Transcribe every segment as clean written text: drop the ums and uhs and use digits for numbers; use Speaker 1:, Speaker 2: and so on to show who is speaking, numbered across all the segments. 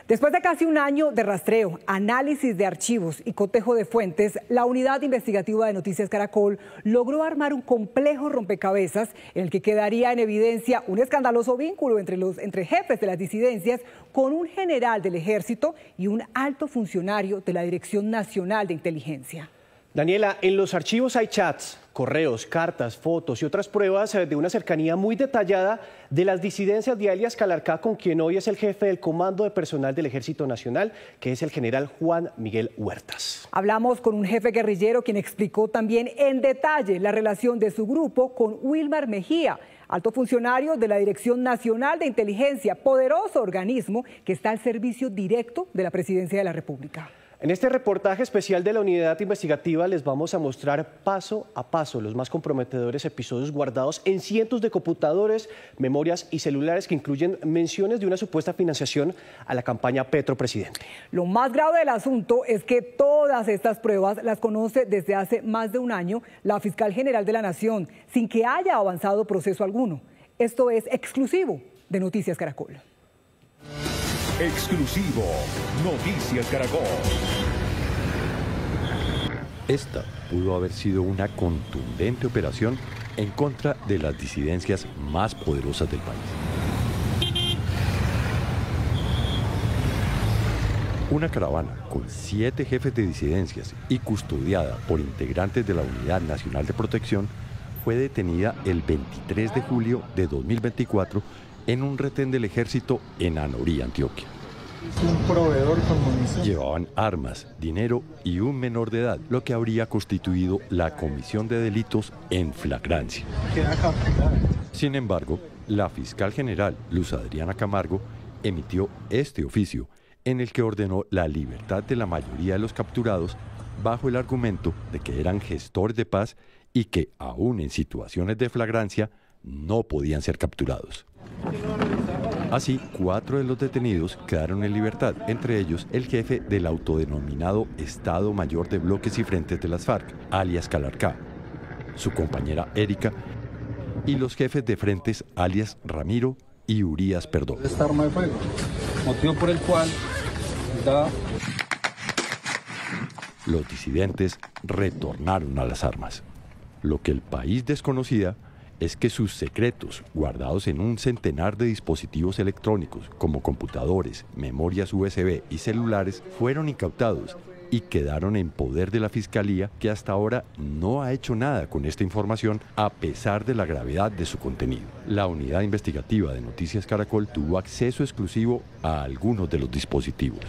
Speaker 1: Después de casi un año de rastreo, análisis de archivos y cotejo de fuentes, la unidad investigativa de Noticias Caracol logró armar un complejo rompecabezas en el que quedaría en evidencia un escandaloso vínculo entre jefes de las disidencias con un general del ejército y un alto funcionario de la Dirección Nacional de Inteligencia.
Speaker 2: Daniela, en los archivos hay chats, correos, cartas, fotos y otras pruebas de una cercanía muy detallada de las disidencias de alias Calarcá, con quien hoy es el jefe del Comando de Personal del Ejército Nacional, que es el general Juan Miguel Huertas.
Speaker 1: Hablamos con un jefe guerrillero quien explicó también en detalle la relación de su grupo con Wilmar Mejía, alto funcionario de la Dirección Nacional de Inteligencia, poderoso organismo que está al servicio directo de la Presidencia de la República.
Speaker 2: En este reportaje especial de la unidad investigativa les vamos a mostrar paso a paso los más comprometedores episodios guardados en cientos de computadores, memorias y celulares que incluyen menciones de una supuesta financiación a la campaña Petro Presidente.
Speaker 1: Lo más grave del asunto es que todas estas pruebas las conoce desde hace más de un año la fiscal general de la Nación, sin que haya avanzado proceso alguno. Esto es exclusivo de Noticias Caracol.
Speaker 3: Exclusivo, Noticias Caracol.
Speaker 4: Esta pudo haber sido una contundente operación en contra de las disidencias más poderosas del país. Una caravana con 7 jefes de disidencias y custodiada por integrantes de la Unidad Nacional de Protección fue detenida el 23 de julio de 2024 en un retén del ejército en Anorí, Antioquia.
Speaker 5: Un proveedor con munición.
Speaker 4: Llevaban armas, dinero y un menor de edad, lo que habría constituido la comisión de delitos en flagrancia. Sin embargo, la fiscal general Luz Adriana Camargo emitió este oficio en el que ordenó la libertad de la mayoría de los capturados bajo el argumento de que eran gestores de paz y que, aún en situaciones de flagrancia, no podían ser capturados. Así, 4 de los detenidos quedaron en libertad, entre ellos el jefe del autodenominado Estado Mayor de Bloques y Frentes de las FARC, alias Calarcá, su compañera Erika y los jefes de frentes alias Ramiro y Urias Perdón.
Speaker 5: Esta arma de fuego, motivo por el cual
Speaker 4: Los disidentes retornaron a las armas. Lo que el país desconocía es que sus secretos, guardados en un centenar de dispositivos electrónicos como computadores, memorias USB y celulares, fueron incautados y quedaron en poder de la Fiscalía, que hasta ahora no ha hecho nada con esta información a pesar de la gravedad de su contenido. La unidad investigativa de Noticias Caracol tuvo acceso exclusivo a algunos de los dispositivos.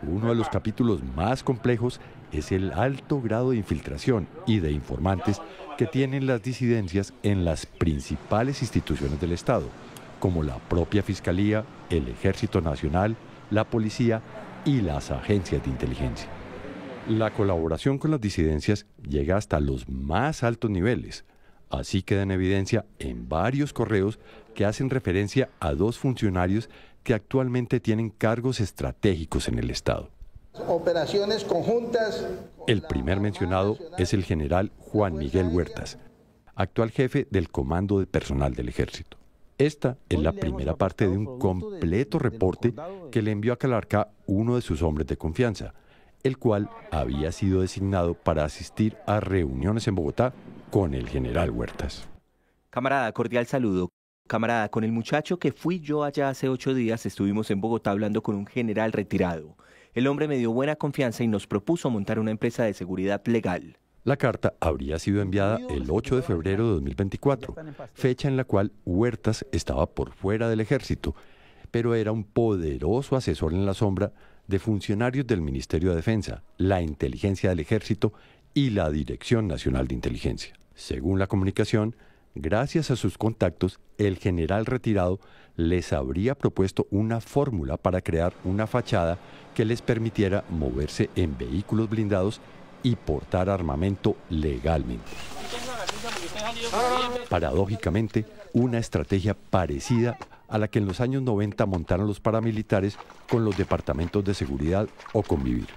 Speaker 4: Uno de los capítulos más complejos es el alto grado de infiltración y de informantes que tienen las disidencias en las principales instituciones del Estado, como la propia Fiscalía, el Ejército Nacional, la Policía y las agencias de inteligencia. La colaboración con las disidencias llega hasta los más altos niveles. Así queda en evidencia en varios correos que hacen referencia a 2 funcionarios que actualmente tienen cargos estratégicos en el Estado.
Speaker 6: Operaciones conjuntas.
Speaker 4: El primer mencionado es el general Juan Miguel Huertas, actual jefe del Comando de Personal del Ejército. Esta es la primera parte de un completo reporte que le envió a Calarcá uno de sus hombres de confianza, el cual había sido designado para asistir a reuniones en Bogotá con el general Huertas.
Speaker 7: Camarada, cordial saludo. Camarada, con el muchacho que fui yo allá hace 8 días estuvimos en Bogotá hablando con un general retirado. El hombre me dio buena confianza y nos propuso montar una empresa de seguridad legal.
Speaker 4: La carta habría sido enviada el 8 de febrero de 2024, fecha en la cual Huertas estaba por fuera del ejército, pero era un poderoso asesor en la sombra de funcionarios del Ministerio de Defensa, la Inteligencia del Ejército y la Dirección Nacional de Inteligencia. Según la comunicación, gracias a sus contactos, el general retirado les habría propuesto una fórmula para crear una fachada que les permitiera moverse en vehículos blindados y portar armamento legalmente. Paradójicamente, una estrategia parecida a la que en los años 90 montaron los paramilitares con los departamentos de seguridad o Convivir.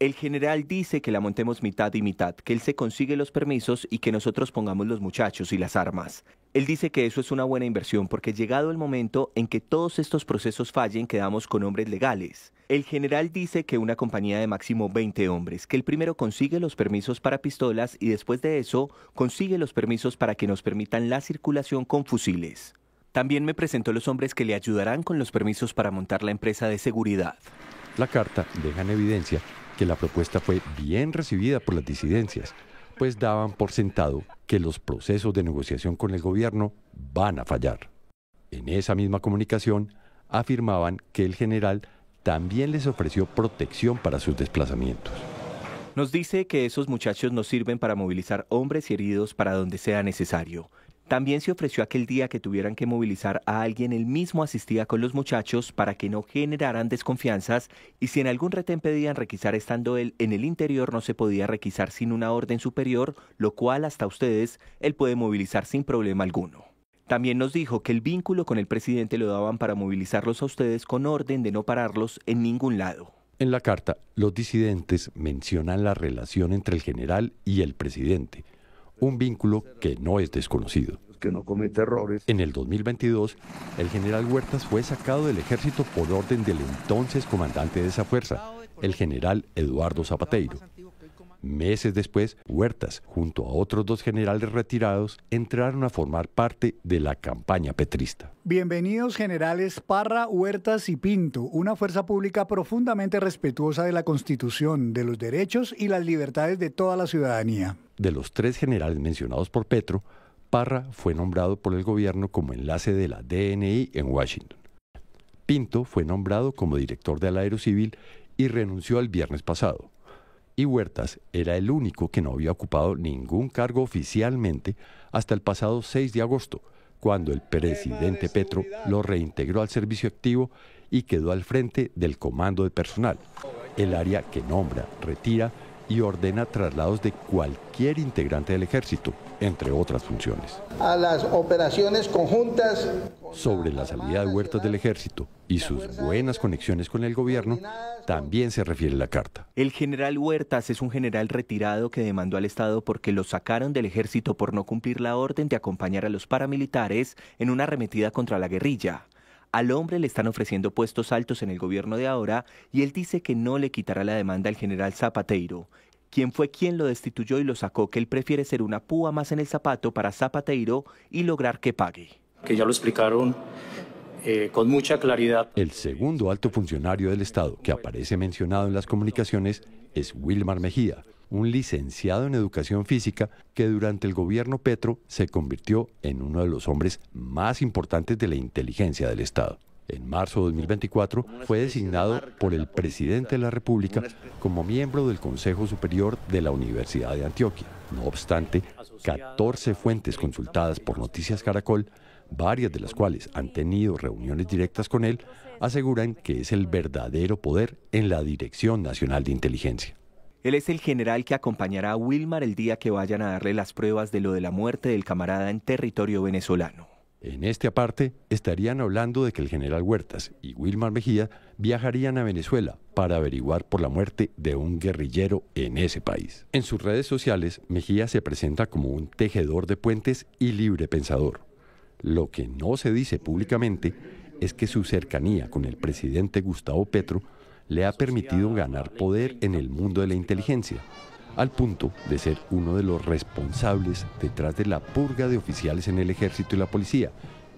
Speaker 7: El general dice que la montemos mitad y mitad, que él se consigue los permisos y que nosotros pongamos los muchachos y las armas. Él dice que eso es una buena inversión porque llegado el momento en que todos estos procesos fallen, quedamos con hombres legales. El general dice que una compañía de máximo 20 hombres, que el primero consigue los permisos para pistolas y después de eso consigue los permisos para que nos permitan la circulación con fusiles. También me presentó los hombres que le ayudarán con los permisos para montar la empresa de seguridad.
Speaker 4: La carta deja en evidencia que la propuesta fue bien recibida por las disidencias, pues daban por sentado que los procesos de negociación con el gobierno van a fallar. En esa misma comunicación afirmaban que el general también les ofreció protección para sus desplazamientos.
Speaker 7: Nos dice que esos muchachos nos sirven para movilizar hombres y heridos para donde sea necesario. También se ofreció aquel día que tuvieran que movilizar a alguien, él mismo asistía con los muchachos para que no generaran desconfianzas y si en algún retén pedían requisar estando él en el interior no se podía requisar sin una orden superior, lo cual hasta ustedes él puede movilizar sin problema alguno. También nos dijo que el vínculo con el presidente lo daban para movilizarlos a ustedes con orden de no pararlos en ningún lado.
Speaker 4: En la carta, los disidentes mencionan la relación entre el general y el presidente, un vínculo que no es desconocido.
Speaker 8: Que no comete errores.
Speaker 4: En el 2022, el general Huertas fue sacado del ejército por orden del entonces comandante de esa fuerza, el general Eduardo Zapateiro. Meses después, Huertas, junto a otros 2 generales retirados, entraron a formar parte de la campaña petrista.
Speaker 9: Bienvenidos generales Parra, Huertas y Pinto, una fuerza pública profundamente respetuosa de la Constitución, de los derechos y las libertades de toda la ciudadanía.
Speaker 4: De los 3 generales mencionados por Petro, Parra fue nombrado por el gobierno como enlace de la DNI en Washington. Pinto fue nombrado como director del Aerocivil y renunció el viernes pasado. Y Huertas era el único que no había ocupado ningún cargo oficialmente hasta el pasado 6 de agosto, cuando el presidente Petro lo reintegró al servicio activo y quedó al frente del comando de personal, el área que nombra, retira y ordena traslados de cualquier integrante del ejército, entre otras funciones.
Speaker 6: A las operaciones conjuntas.
Speaker 4: Sobre la salida de Huertas del ejército y sus buenas conexiones con el gobierno, también se refiere la carta.
Speaker 7: El general Huertas es un general retirado que demandó al Estado porque lo sacaron del ejército por no cumplir la orden de acompañar a los paramilitares en una arremetida contra la guerrilla. Al hombre le están ofreciendo puestos altos en el gobierno de ahora y él dice que no le quitará la demanda al general Zapateiro, quien fue quien lo destituyó y lo sacó, que él prefiere ser una púa más en el zapato para Zapateiro y lograr que pague.
Speaker 10: Que ya lo explicaron con mucha claridad.
Speaker 4: El segundo alto funcionario del Estado que aparece mencionado en las comunicaciones es Wilmar Mejía, un licenciado en educación física que durante el gobierno Petro se convirtió en uno de los hombres más importantes de la inteligencia del Estado. En marzo de 2024 fue designado por el presidente de la República como miembro del Consejo Superior de la Universidad de Antioquia. No obstante, 14 fuentes consultadas por Noticias Caracol, varias de las cuales han tenido reuniones directas con él, aseguran que es el verdadero poder en la Dirección Nacional de Inteligencia.
Speaker 7: Él es el general que acompañará a Wilmar el día que vayan a darle las pruebas de lo de la muerte del camarada en territorio venezolano.
Speaker 4: En este aparte, estarían hablando de que el general Huertas y Wilmar Mejía viajarían a Venezuela para averiguar por la muerte de un guerrillero en ese país. En sus redes sociales, Mejía se presenta como un tejedor de puentes y libre pensador. Lo que no se dice públicamente es que su cercanía con el presidente Gustavo Petro le ha permitido ganar poder en el mundo de la inteligencia, al punto de ser uno de los responsables detrás de la purga de oficiales en el ejército y la policía,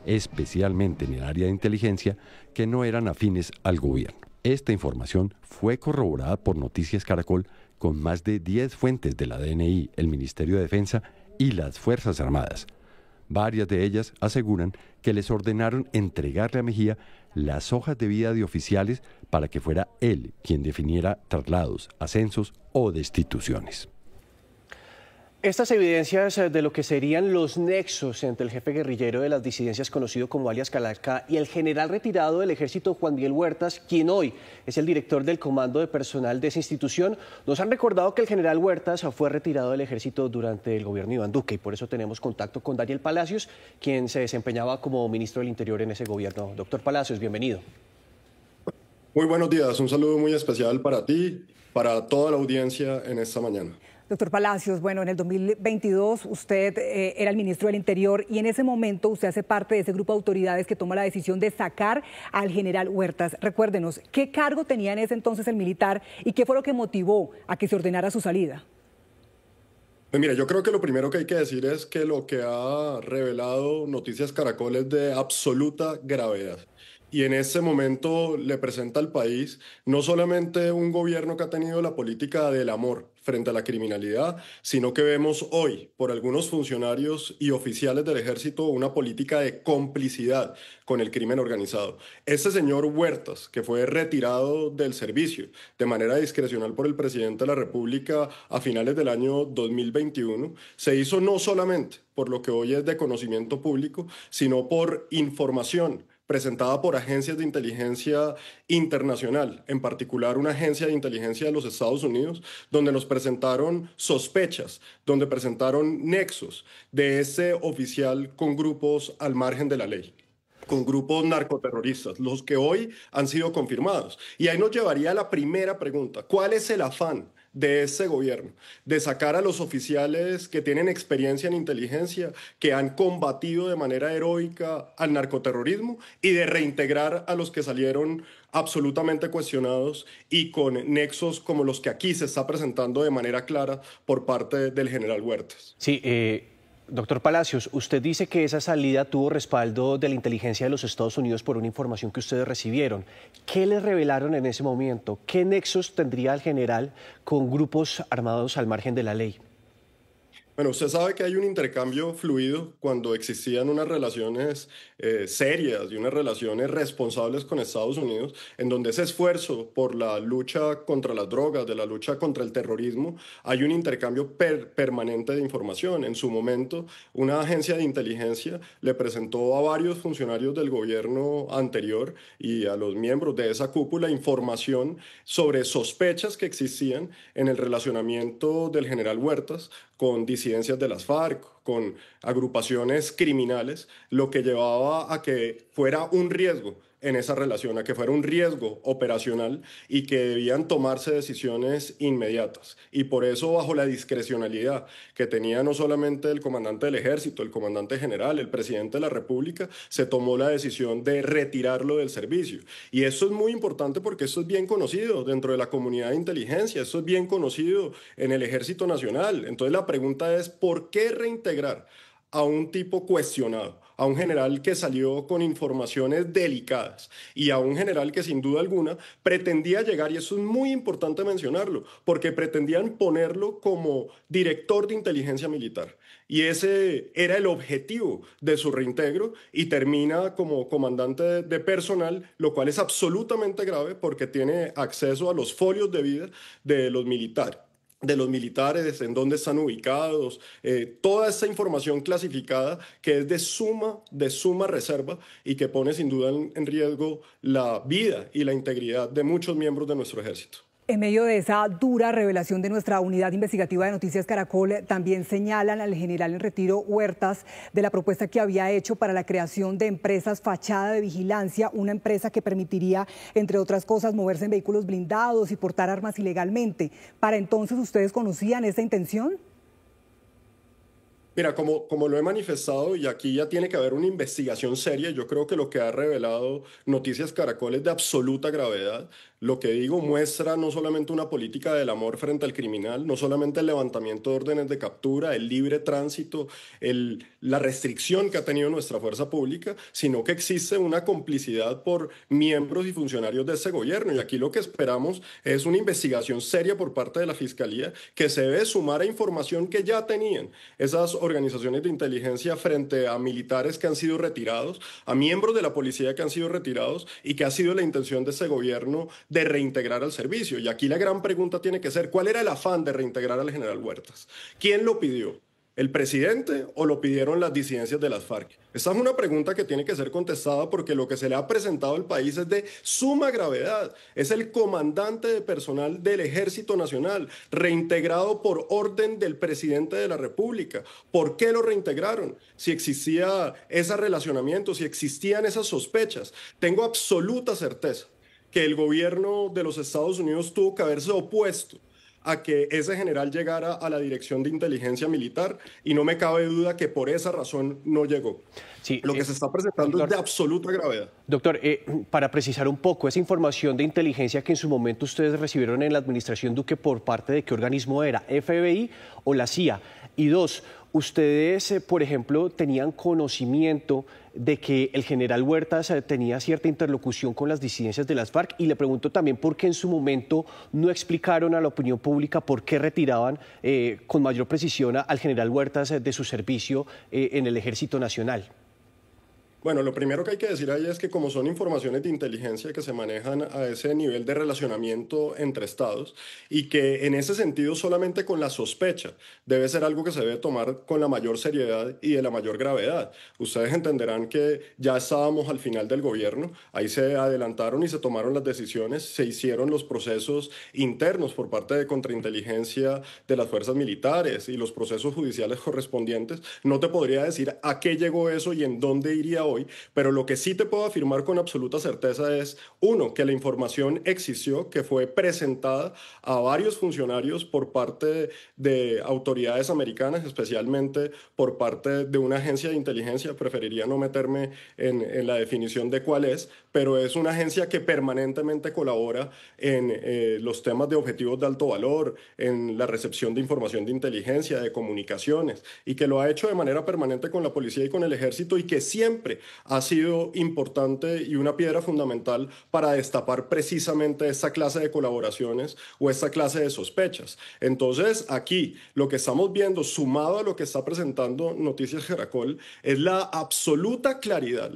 Speaker 4: especialmente en el área de inteligencia, que no eran afines al gobierno. Esta información fue corroborada por Noticias Caracol con más de 10 fuentes de la DNI, el Ministerio de Defensa y las Fuerzas Armadas. Varias de ellas aseguran que les ordenaron entregarle a Mejía las hojas de vida de oficiales para que fuera él quien definiera traslados, ascensos o destituciones.
Speaker 2: Estas evidencias de lo que serían los nexos entre el jefe guerrillero de las disidencias conocido como alias Calarcá y el general retirado del ejército Juan Miguel Huertas, quien hoy es el director del comando de personal de esa institución, nos han recordado que el general Huertas fue retirado del ejército durante el gobierno de Iván Duque y por eso tenemos contacto con Daniel Palacios, quien se desempeñaba como ministro del Interior en ese gobierno. Doctor Palacios, bienvenido.
Speaker 8: Muy buenos días, un saludo muy especial para ti, para toda la audiencia en esta mañana.
Speaker 1: Doctor Palacios, bueno, en el 2022 usted era el ministro del Interior y en ese momento usted hace parte de ese grupo de autoridades que toma la decisión de sacar al general Huertas. Recuérdenos, ¿qué cargo tenía en ese entonces el militar y qué fue lo que motivó a que se ordenara su salida?
Speaker 8: Pues mira, yo creo que lo primero que hay que decir es que lo que ha revelado Noticias Caracol es de absoluta gravedad. Y en ese momento le presenta al país no solamente un gobierno que ha tenido la política del amor frente a la criminalidad, sino que vemos hoy por algunos funcionarios y oficiales del ejército una política de complicidad con el crimen organizado. Ese señor Huertas, que fue retirado del servicio de manera discrecional por el presidente de la República a finales del año 2021, se hizo no solamente por lo que hoy es de conocimiento público, sino por información presentada por agencias de inteligencia internacional, en particular una agencia de inteligencia de los Estados Unidos, donde nos presentaron sospechas, donde presentaron nexos de ese oficial con grupos al margen de la ley, con grupos narcoterroristas, los que hoy han sido confirmados. Y ahí nos llevaría a la primera pregunta: ¿cuál es el afán de ese gobierno? De sacar a los oficiales que tienen experiencia en inteligencia, que han combatido de manera heroica al narcoterrorismo, y de reintegrar a los que salieron absolutamente cuestionados y con nexos como los que aquí se está presentando de manera clara por parte del general Huertas.
Speaker 2: Sí, doctor Palacios, usted dice que esa salida tuvo respaldo de la inteligencia de los Estados Unidos por una información que ustedes recibieron. ¿Qué les revelaron en ese momento? ¿Qué nexos tendría el general con grupos armados al margen de la ley?
Speaker 8: Bueno, usted sabe que hay un intercambio fluido cuando existían unas relaciones serias y unas relaciones responsables con Estados Unidos, en donde ese esfuerzo por la lucha contra las drogas, de la lucha contra el terrorismo, hay un intercambio permanente de información. En su momento, una agencia de inteligencia le presentó a varios funcionarios del gobierno anterior y a los miembros de esa cúpula información sobre sospechas que existían en el relacionamiento del general Huertas con disidencias de las FARC, con agrupaciones criminales, lo que llevaba a que fuera un riesgo en esa relación, a que fuera un riesgo operacional y que debían tomarse decisiones inmediatas. Y por eso, bajo la discrecionalidad que tenía no solamente el comandante del ejército, el comandante general, el presidente de la República, se tomó la decisión de retirarlo del servicio. Y eso es muy importante porque eso es bien conocido dentro de la comunidad de inteligencia, eso es bien conocido en el Ejército Nacional. Entonces la pregunta es, ¿por qué reintegrar a un tipo cuestionado, a un general que salió con informaciones delicadas y a un general que sin duda alguna pretendía llegar, y eso es muy importante mencionarlo, porque pretendían ponerlo como director de inteligencia militar? Y ese era el objetivo de su reintegro, y termina como comandante de personal, lo cual es absolutamente grave porque tiene acceso a los folios de vida de los militares, en dónde están ubicados, toda esa información clasificada que es de suma reserva y que pone sin duda en riesgo la vida y la integridad de muchos miembros de nuestro ejército.
Speaker 1: En medio de esa dura revelación de nuestra unidad investigativa de Noticias Caracol, también señalan al general en retiro Huertas de la propuesta que había hecho para la creación de empresas fachada de vigilancia, una empresa que permitiría, entre otras cosas, moverse en vehículos blindados y portar armas ilegalmente. ¿Para entonces ustedes conocían esa intención?
Speaker 8: Mira, como lo he manifestado, y aquí ya tiene que haber una investigación seria, yo creo que lo que ha revelado Noticias Caracol es de absoluta gravedad. Lo que digo muestra no solamente una política del amor frente al criminal, no solamente el levantamiento de órdenes de captura, el libre tránsito, la restricción que ha tenido nuestra fuerza pública, sino que existe una complicidad por miembros y funcionarios de ese gobierno. Y aquí lo que esperamos es una investigación seria por parte de la Fiscalía, que se debe sumar a información que ya tenían esas organizaciones de inteligencia frente a militares que han sido retirados, a miembros de la policía que han sido retirados, y que ha sido la intención de ese gobierno de reintegrar al servicio. Y aquí la gran pregunta tiene que ser, ¿cuál era el afán de reintegrar al general Huertas? ¿Quién lo pidió? ¿El presidente o lo pidieron las disidencias de las FARC? Esa es una pregunta que tiene que ser contestada, porque lo que se le ha presentado al país es de suma gravedad. Es el comandante de personal del Ejército Nacional, reintegrado por orden del presidente de la República. ¿Por qué lo reintegraron? Si existía ese relacionamiento, si existían esas sospechas. Tengo absoluta certeza que el gobierno de los Estados Unidos tuvo que haberse opuesto a que ese general llegara a la Dirección de Inteligencia Militar, y no me cabe duda que por esa razón no llegó.
Speaker 2: Sí,
Speaker 8: lo que se está presentando es de absoluta gravedad.
Speaker 2: Doctor, para precisar un poco, esa información de inteligencia que en su momento ustedes recibieron en la administración Duque, ¿por parte de qué organismo era? ¿FBI o la CIA? Y dos, ustedes, por ejemplo, tenían conocimiento de que el general Huertas tenía cierta interlocución con las disidencias de las FARC, y le pregunto también por qué en su momento no explicaron a la opinión pública por qué retiraban con mayor precisión al general Huertas de su servicio en el Ejército Nacional.
Speaker 8: Bueno, lo primero que hay que decir ahí es que como son informaciones de inteligencia que se manejan a ese nivel de relacionamiento entre estados, y que en ese sentido solamente con la sospecha debe ser algo que se debe tomar con la mayor seriedad y de la mayor gravedad. Ustedes entenderán que ya estábamos al final del gobierno, ahí se adelantaron y se tomaron las decisiones, se hicieron los procesos internos por parte de contrainteligencia de las fuerzas militares y los procesos judiciales correspondientes. No te podría decir a qué llegó eso y en dónde iría hoy, pero lo que sí te puedo afirmar con absoluta certeza es, uno, que la información existió, que fue presentada a varios funcionarios por parte de autoridades americanas, especialmente por parte de una agencia de inteligencia. Preferiría no meterme en la definición de cuál es, pero es una agencia que permanentemente colabora en los temas de objetivos de alto valor, en la recepción de información de inteligencia, de comunicaciones, y que lo ha hecho de manera permanente con la policía y con el ejército, y que siempre ha sido importante y una piedra fundamental para destapar precisamente esta clase de colaboraciones o esta clase de sospechas. Entonces, aquí lo que estamos viendo, sumado a lo que está presentando Noticias Caracol, es la absoluta claridad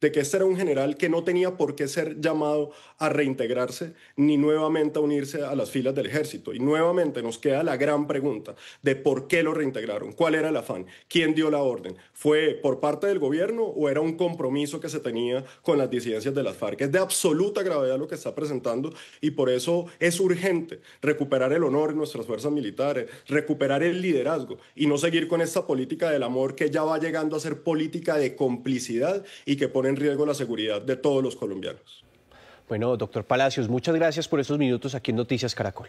Speaker 8: de que este era un general que no tenía por qué ser llamado a reintegrarse ni nuevamente a unirse a las filas del ejército. Y nuevamente nos queda la gran pregunta de por qué lo reintegraron, cuál era el afán, quién dio la orden, fue por parte del gobierno o era un compromiso que se tenía con las disidencias de las FARC. Es de absoluta gravedad lo que está presentando, y por eso es urgente recuperar el honor en nuestras fuerzas militares, recuperar el liderazgo y no seguir con esta política del amor que ya va llegando a ser política de complicidad y que pone en riesgo la seguridad de todos los colombianos.
Speaker 2: Bueno, doctor Palacios, muchas gracias por estos minutos aquí en Noticias Caracol.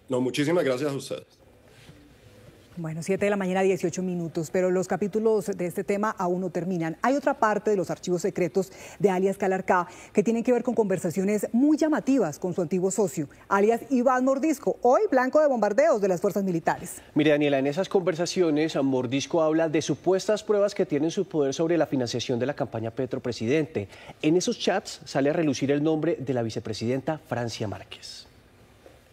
Speaker 8: No, muchísimas gracias a ustedes.
Speaker 1: Bueno, 7 de la mañana, 18 minutos, pero los capítulos de este tema aún no terminan. Hay otra parte de los archivos secretos de alias Calarcá que tienen que ver con conversaciones muy llamativas con su antiguo socio, alias Iván Mordisco, hoy blanco de bombardeos de las fuerzas militares.
Speaker 2: Mire, Daniela, en esas conversaciones Mordisco habla de supuestas pruebas que tienen su poder sobre la financiación de la campaña Petro Presidente. En esos chats sale a relucir el nombre de la vicepresidenta Francia Márquez.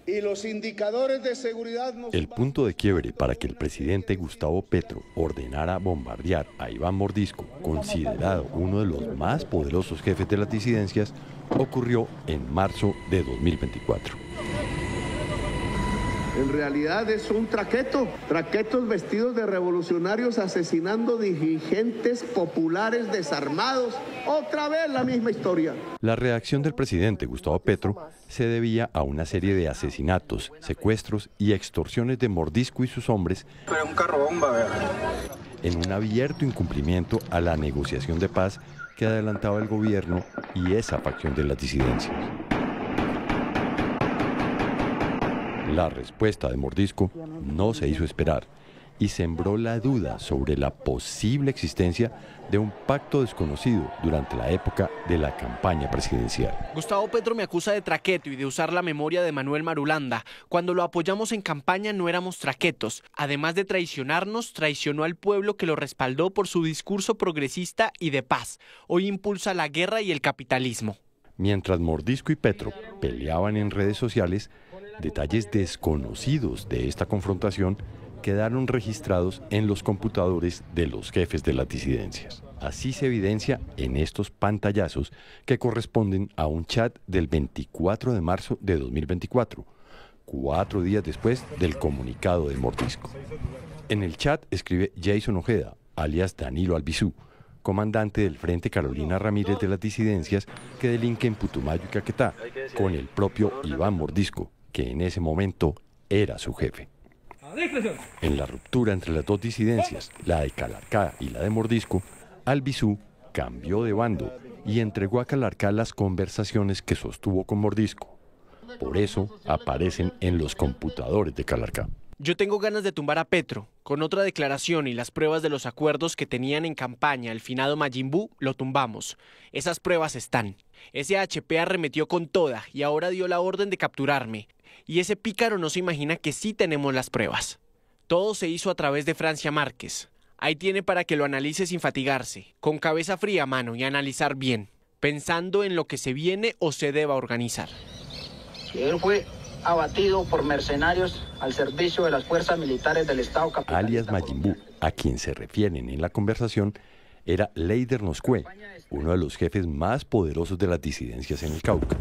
Speaker 6: Y los indicadores de seguridad
Speaker 4: El punto de quiebre para que el presidente Gustavo Petro ordenara bombardear a Iván Mordisco, considerado uno de los más poderosos jefes de las disidencias, ocurrió en marzo de 2024.
Speaker 11: En realidad es un traquetos vestidos de revolucionarios asesinando dirigentes populares desarmados. Otra vez la misma historia.
Speaker 4: La reacción del presidente Gustavo Petro se debía a una serie de asesinatos, secuestros y extorsiones de Mordisco y sus hombres en un abierto incumplimiento a la negociación de paz que adelantaba el gobierno y esa facción de las disidencias. La respuesta de Mordisco no se hizo esperar y sembró la duda sobre la posible existencia de un pacto desconocido durante la época de la campaña presidencial.
Speaker 12: Gustavo Petro me acusa de traqueto y de usar la memoria de Manuel Marulanda. Cuando lo apoyamos en campaña no éramos traquetos. Además de traicionarnos, traicionó al pueblo que lo respaldó por su discurso progresista y de paz. Hoy impulsa la guerra y el capitalismo.
Speaker 4: Mientras Mordisco y Petro peleaban en redes sociales, detalles desconocidos de esta confrontación quedaron registrados en los computadores de los jefes de las disidencias. Así se evidencia en estos pantallazos que corresponden a un chat del 24 de marzo de 2024, 4 días después del comunicado de Mordisco. En el chat escribe Jason Ojeda, alias Danilo Albizu, comandante del Frente Carolina Ramírez de las disidencias que delinque en Putumayo y Caquetá, con el propio Iván Mordisco, que en ese momento era su jefe. En la ruptura entre las dos disidencias, la de Calarcá y la de Mordisco, Albizu cambió de bando y entregó a Calarcá las conversaciones que sostuvo con Mordisco. Por eso aparecen en los computadores de Calarcá.
Speaker 12: Yo tengo ganas de tumbar a Petro. Con otra declaración y las pruebas de los acuerdos que tenían en campaña el finado Majin Buu, lo tumbamos. Esas pruebas están. Ese HP arremetió con toda y ahora dio la orden de capturarme. Y ese pícaro no se imagina que sí tenemos las pruebas. Todo se hizo a través de Francia Márquez. Ahí tiene para que lo analice sin fatigarse, con cabeza fría, mano, y analizar bien, pensando en lo que se viene o se deba organizar.
Speaker 10: Él fue abatido por mercenarios al servicio de las fuerzas militares del Estado capitalista.
Speaker 4: Alias Majin Buu, a quien se refieren en la conversación, era Leider Noscue, uno de los jefes más poderosos de las disidencias en el Cauca.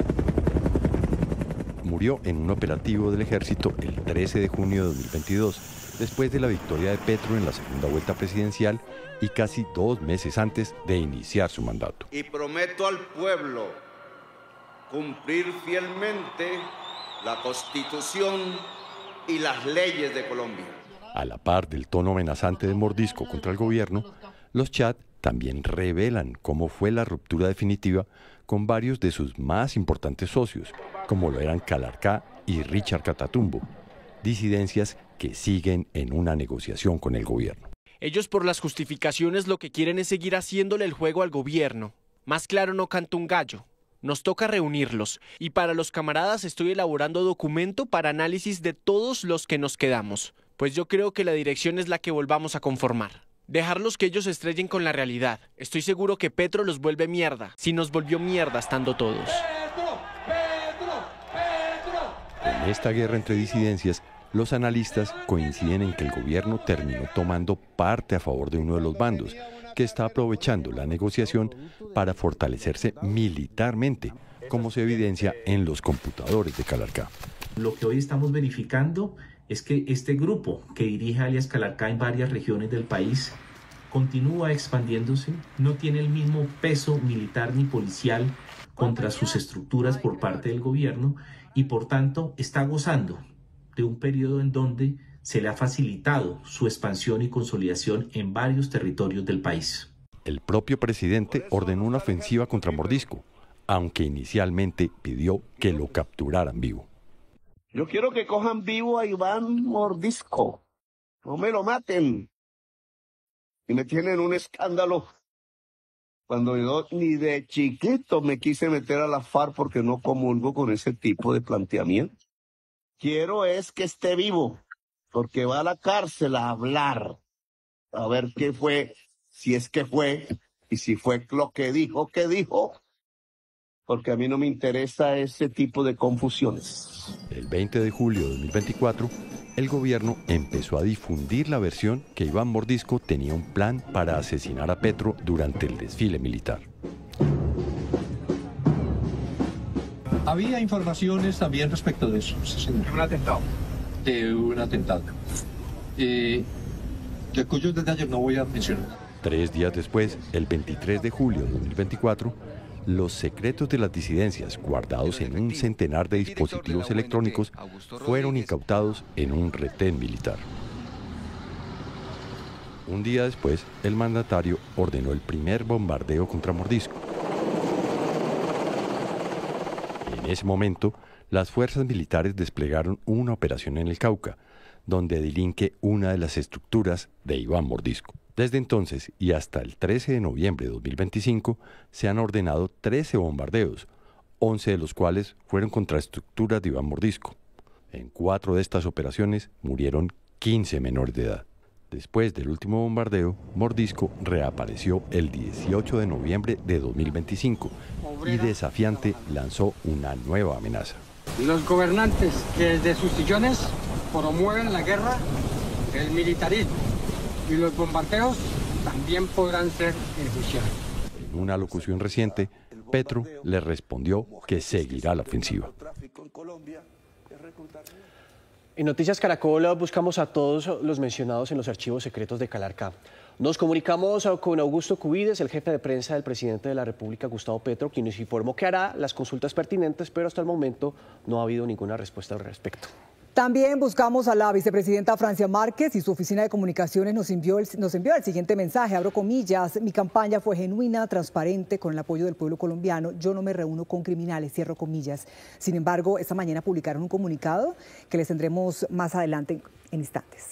Speaker 4: Murió en un operativo del ejército el 13 de junio de 2022, después de la victoria de Petro en la segunda vuelta presidencial y casi 2 meses antes de iniciar su mandato.
Speaker 6: Y prometo al pueblo cumplir fielmente la Constitución y las leyes de Colombia.
Speaker 4: A la par del tono amenazante de Mordisco contra el gobierno, los chats también revelan cómo fue la ruptura definitiva con varios de sus más importantes socios, como lo eran Calarcá y Richard Catatumbo, disidencias que siguen en una negociación con el gobierno.
Speaker 12: Ellos por las justificaciones lo que quieren es seguir haciéndole el juego al gobierno. Más claro no canta un gallo. Nos toca reunirlos y para los camaradas estoy elaborando documento para análisis de todos los que nos quedamos, pues yo creo que la dirección es la que volvamos a conformar. Dejarlos que ellos se estrellen con la realidad. Estoy seguro que Petro los vuelve mierda, si nos volvió mierda estando todos.
Speaker 4: En esta guerra entre disidencias, los analistas coinciden en que el gobierno terminó tomando parte a favor de uno de los bandos, que está aprovechando la negociación para fortalecerse militarmente, como se evidencia en los computadores de Calarcá.
Speaker 13: Lo que hoy estamos verificando es que este grupo que dirige alias Calarcá en varias regiones del país continúa expandiéndose, no tiene el mismo peso militar ni policial contra sus estructuras por parte del gobierno y por tanto está gozando de un periodo en donde se le ha facilitado su expansión y consolidación en varios territorios del país.
Speaker 4: El propio presidente ordenó una ofensiva contra Mordisco, aunque inicialmente pidió que lo capturaran vivo.
Speaker 11: Yo quiero que cojan vivo a Iván Mordisco. No me lo maten. Y me tienen un escándalo. Cuando yo ni de chiquito me quise meter a la FARC porque no comulgo con ese tipo de planteamiento. Quiero es que esté vivo, porque va a la cárcel a hablar, a ver qué fue, si es que fue, y si fue lo que dijo, porque a mí no me interesa ese tipo de confusiones.
Speaker 4: El 20 de julio de 2024, el gobierno empezó a difundir la versión que Iván Mordisco tenía un plan para asesinar a Petro durante el desfile militar.
Speaker 5: Había informaciones también respecto de eso.
Speaker 10: ¿De un atentado?
Speaker 5: De un atentado. De cuyos detalles no voy a mencionar.
Speaker 4: 3 días después, el 23 de julio de 2024, los secretos de las disidencias guardados en un centenar de dispositivos electrónicos fueron incautados en un retén militar. Un día después, el mandatario ordenó el primer bombardeo contra Mordisco. En ese momento, las fuerzas militares desplegaron una operación en el Cauca, donde delinque una de las estructuras de Iván Mordisco. Desde entonces y hasta el 13 de noviembre de 2025 se han ordenado 13 bombardeos, 11 de los cuales fueron contra estructuras de Iván Mordisco. En 4 de estas operaciones murieron 15 menores de edad. Después del último bombardeo, Mordisco reapareció el 18 de noviembre de 2025 y desafiante lanzó una nueva amenaza.
Speaker 10: Los gobernantes que desde sus sillones promueven la guerra, el militarismo y los bombardeos también podrán ser enjuiciados.
Speaker 4: En una locución reciente, Petro le respondió que seguirá la ofensiva.
Speaker 2: En Noticias Caracol buscamos a todos los mencionados en los archivos secretos de Calarcá. Nos comunicamos con Augusto Cubides, el jefe de prensa del presidente de la República, Gustavo Petro, quien nos informó que hará las consultas pertinentes, pero hasta el momento no ha habido ninguna respuesta al respecto.
Speaker 1: También buscamos a la vicepresidenta Francia Márquez y su oficina de comunicaciones nos envió el siguiente mensaje, abro comillas: mi campaña fue genuina, transparente, con el apoyo del pueblo colombiano. Yo no me reúno con criminales, cierro comillas. Sin embargo, esta mañana publicaron un comunicado que les tendremos más adelante en instantes.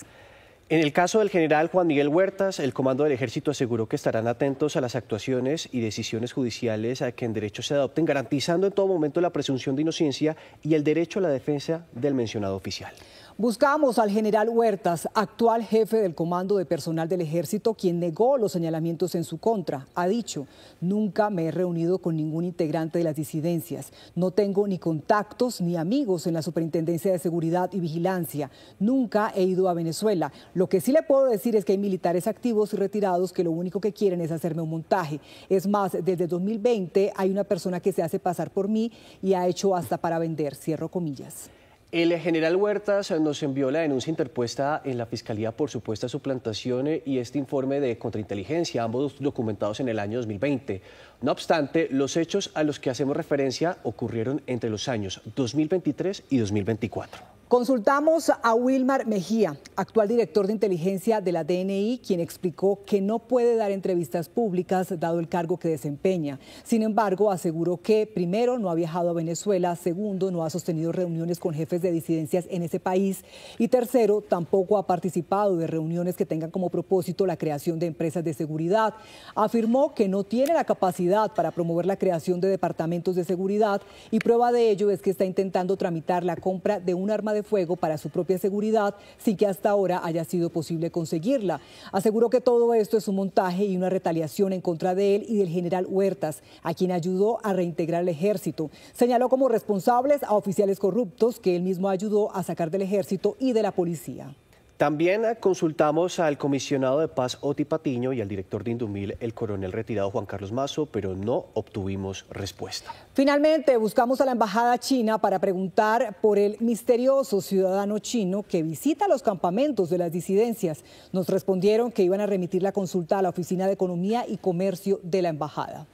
Speaker 2: En el caso del general Juan Miguel Huertas, el Comando del Ejército aseguró que estarán atentos a las actuaciones y decisiones judiciales a que en derecho se adopten, garantizando en todo momento la presunción de inocencia y el derecho a la defensa del mencionado oficial.
Speaker 1: Buscamos al general Huertas, actual jefe del Comando de Personal del Ejército, quien negó los señalamientos en su contra. Ha dicho: nunca me he reunido con ningún integrante de las disidencias. No tengo ni contactos ni amigos en la Superintendencia de Seguridad y Vigilancia. Nunca he ido a Venezuela. Lo que sí le puedo decir es que hay militares activos y retirados que lo único que quieren es hacerme un montaje. Es más, desde 2020 hay una persona que se hace pasar por mí y ha hecho hasta para vender, cierro comillas.
Speaker 2: El general Huertas nos envió la denuncia interpuesta en la Fiscalía por supuesta suplantación y este informe de contrainteligencia, ambos documentados en el año 2020. No obstante, los hechos a los que hacemos referencia ocurrieron entre los años 2023 y 2024.
Speaker 1: Consultamos a Wilmar Mejía, actual director de inteligencia de la DNI, quien explicó que no puede dar entrevistas públicas dado el cargo que desempeña. Sin embargo, aseguró que, primero, no ha viajado a Venezuela, segundo, no ha sostenido reuniones con jefes de disidencias en ese país y tercero, tampoco ha participado de reuniones que tengan como propósito la creación de empresas de seguridad. Afirmó que no tiene la capacidad para promover la creación de departamentos de seguridad y prueba de ello es que está intentando tramitar la compra de un arma de fuego para su propia seguridad sin que hasta ahora haya sido posible conseguirla. Aseguró que todo esto es un montaje y una retaliación en contra de él y del general Huertas, a quien ayudó a reintegrar el ejército. Señaló como responsables a oficiales corruptos que él mismo ayudó a sacar del ejército y de la policía.
Speaker 2: También consultamos al comisionado de paz Oti Patiño y al director de Indumil, el coronel retirado Juan Carlos Mazo, pero no obtuvimos respuesta.
Speaker 1: Finalmente, buscamos a la embajada china para preguntar por el misterioso ciudadano chino que visita los campamentos de las disidencias. Nos respondieron que iban a remitir la consulta a la Oficina de Economía y Comercio de la embajada.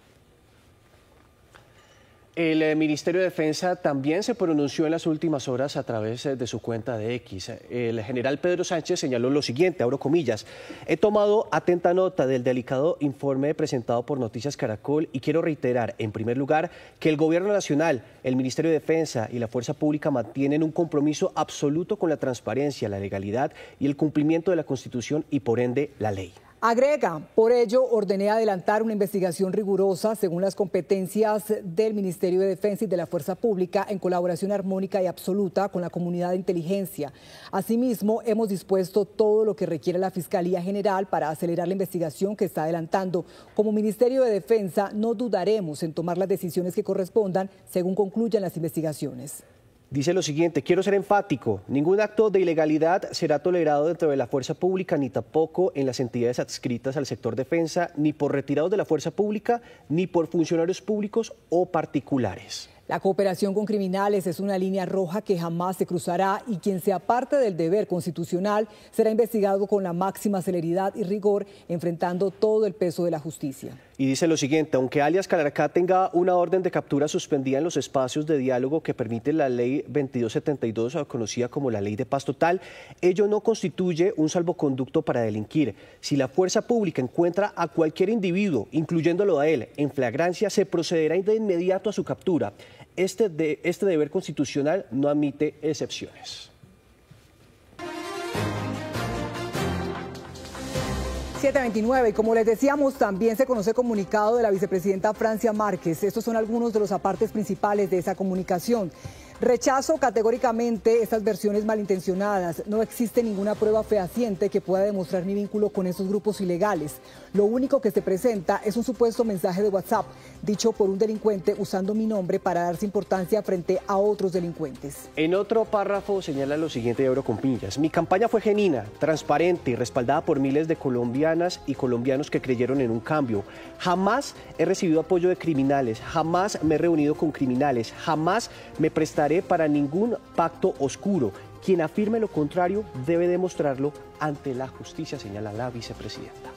Speaker 2: El Ministerio de Defensa también se pronunció en las últimas horas a través de su cuenta de X. El general Pedro Sánchez señaló lo siguiente, abro comillas: he tomado atenta nota del delicado informe presentado por Noticias Caracol y quiero reiterar, en primer lugar, que el Gobierno Nacional, el Ministerio de Defensa y la Fuerza Pública mantienen un compromiso absoluto con la transparencia, la legalidad y el cumplimiento de la Constitución y, por ende, la ley.
Speaker 1: Agrega, por ello ordené adelantar una investigación rigurosa según las competencias del Ministerio de Defensa y de la Fuerza Pública en colaboración armónica y absoluta con la comunidad de inteligencia. Asimismo, hemos dispuesto todo lo que requiere la Fiscalía General para acelerar la investigación que está adelantando. Como Ministerio de Defensa no dudaremos en tomar las decisiones que correspondan según concluyan las investigaciones.
Speaker 2: Dice lo siguiente: quiero ser enfático, ningún acto de ilegalidad será tolerado dentro de la fuerza pública, ni tampoco en las entidades adscritas al sector defensa, ni por retirados de la fuerza pública, ni por funcionarios públicos o particulares.
Speaker 1: La cooperación con criminales es una línea roja que jamás se cruzará y quien se aparte del deber constitucional será investigado con la máxima celeridad y rigor, enfrentando todo el peso de la justicia.
Speaker 2: Y dice lo siguiente: aunque alias Calarcá tenga una orden de captura suspendida en los espacios de diálogo que permite la ley 2272, conocida como la ley de paz total, ello no constituye un salvoconducto para delinquir. Si la fuerza pública encuentra a cualquier individuo, incluyéndolo a él, en flagrancia, se procederá de inmediato a su captura. Este deber constitucional no admite excepciones.
Speaker 1: 7:29, y como les decíamos, también se conoce comunicado de la vicepresidenta Francia Márquez. Estos son algunos de los apartes principales de esa comunicación. Rechazo categóricamente estas versiones malintencionadas. No existe ninguna prueba fehaciente que pueda demostrar mi vínculo con esos grupos ilegales. Lo único que se presenta es un supuesto mensaje de WhatsApp dicho por un delincuente usando mi nombre para darse importancia frente a otros delincuentes.
Speaker 2: En otro párrafo señala lo siguiente, de abro comillas: mi campaña fue genuina, transparente y respaldada por miles de colombianas y colombianos que creyeron en un cambio. Jamás he recibido apoyo de criminales, jamás me he reunido con criminales, jamás me prestaré para ningún pacto oscuro. Quien afirme lo contrario debe demostrarlo ante la justicia, señala la vicepresidenta.